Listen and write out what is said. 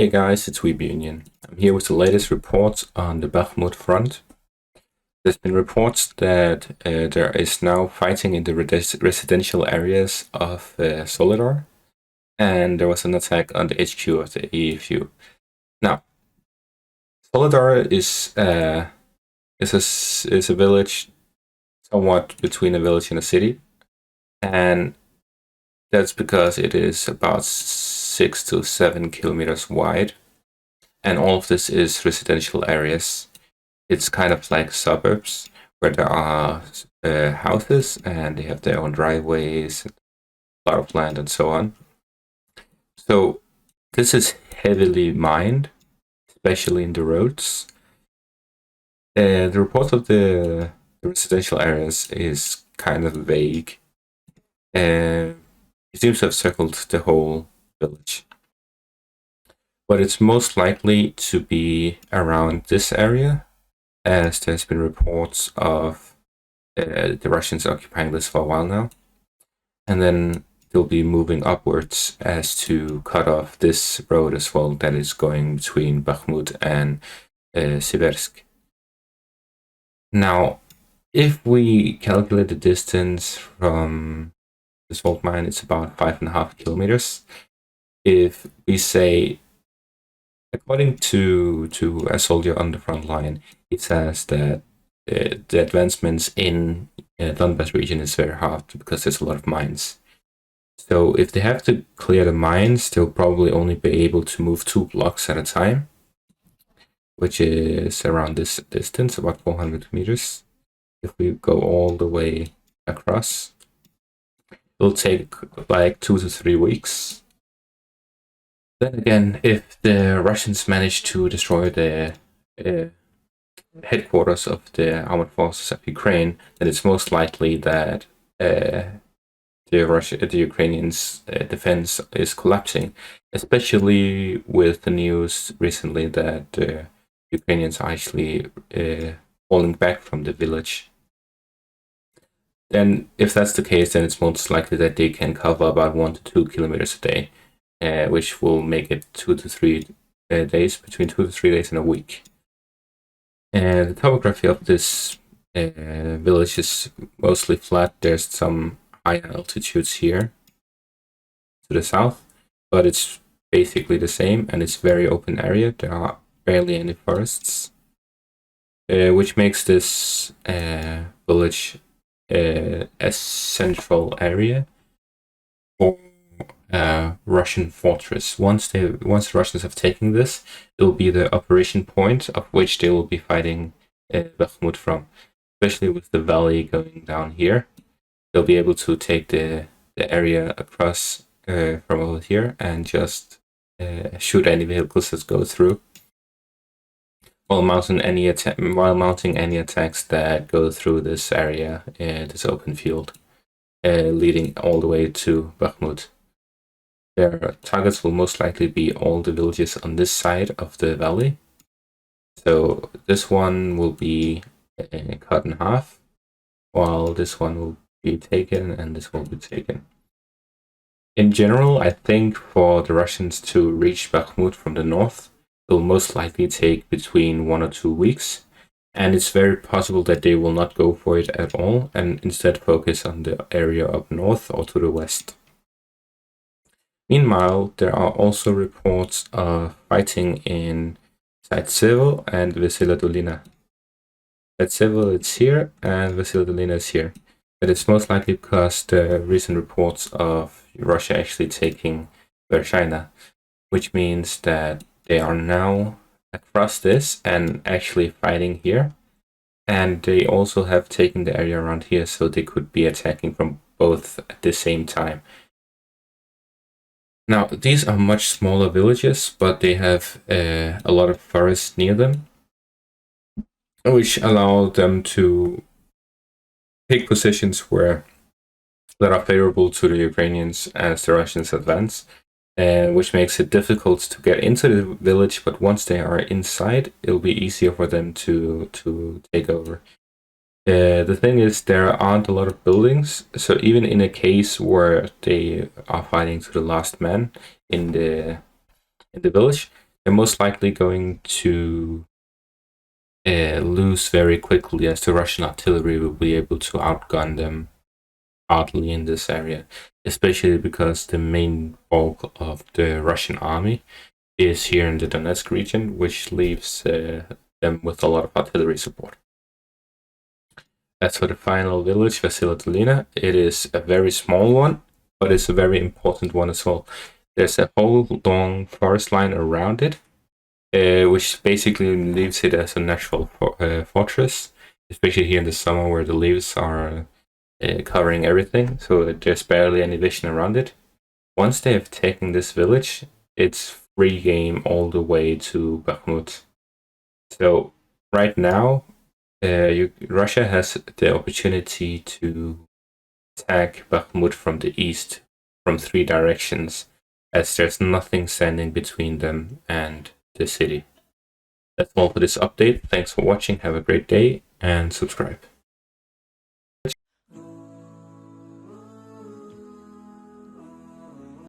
Hey guys, it's Union. I'm here with the latest reports on the Bakhmut front. There's been reports that there is now fighting in the residential areas of Soledar, and there was an attack on the HQ of the EFU. Now, Soledar is a village somewhat between a village and a city, and that's because it is about 6 to 7 kilometers wide, and all of this is residential areas. It's kind of like suburbs where there are houses and they have their own driveways, a lot of land, and so on. So this is heavily mined, especially in the roads. The report of the residential areas is kind of vague. It seems to have circled the whole village. But it's most likely to be around this area, as there's been reports of the Russians occupying this for a while now. And then they'll be moving upwards as to cut off this road as well that is going between Bakhmut and Siversk. Now, if we calculate the distance from this salt mine, it's about 5.5 kilometers. If we say, according to a soldier on the front line, it says that the advancements in Donbass region is very hard because there's a lot of mines. So if they have to clear the mines, they'll probably only be able to move 2 blocks at a time, which is around this distance, about 400 meters. If we go all the way across, it'll take like 2 to 3 weeks. Then again, if the Russians manage to destroy the headquarters of the armored forces of Ukraine, then it's most likely that the Ukrainians' defense is collapsing, especially with the news recently that the Ukrainians are actually falling back from the village. Then, if that's the case, then it's most likely that they can cover about 1 to 2 kilometers a day, which will make it 2 to 3 days, between 2 to 3 days in a week. And the topography of this village is mostly flat. There's some high altitudes here to the south, but it's basically the same, and it's very open area. There are barely any forests, which makes this village a central area for Russian fortress. Once the Russians have taken this, it will be the operation point of which they will be fighting Bakhmut from, especially with the valley going down here. They'll be able to take the area across from over here and just shoot any vehicles that go through, while mounting any attacks that go through this area, this open field, leading all the way to Bakhmut. Their targets will most likely be all the villages on this side of the valley. So this one will be cut in half, while this one will be taken and this will be taken. In general, I think for the Russians to reach Bakhmut from the north, it will most likely take between 1 or 2 weeks, and it's very possible that they will not go for it at all and instead focus on the area up north or to the west. Meanwhile, there are also reports of fighting in Zaitsevo and Vesela Dolina. Zaitsevo is here and Vesela Dolina is here. But it's most likely because the recent reports of Russia actually taking Vershina, which means that they are now across this and actually fighting here. And they also have taken the area around here, so they could be attacking from both at the same time. Now, these are much smaller villages, but they have a lot of forest near them, which allow them to take positions that are favorable to the Ukrainians as the Russians advance, which makes it difficult to get into the village, but once they are inside, it'll be easier for them to take over. The thing is, there aren't a lot of buildings, so even in a case where they are fighting to the last man in the village, they're most likely going to lose very quickly, as the Russian artillery will be able to outgun them hardly in this area, especially because the main bulk of the Russian army is here in the Donetsk region, which leaves them with a lot of artillery support. As for the final village, Vasilotolina, it is a very small one, but it's a very important one as well. There's a whole long forest line around it, which basically leaves it as a natural fortress, especially here in the summer where the leaves are covering everything, so there's barely any vision around it. Once they have taken this village, it's free game all the way to Bakhmut. So right now, Russia has the opportunity to attack Bakhmut from the east from 3 directions, as there's nothing standing between them and the city. That's all for this update. Thanks for watching, have a great day, and subscribe.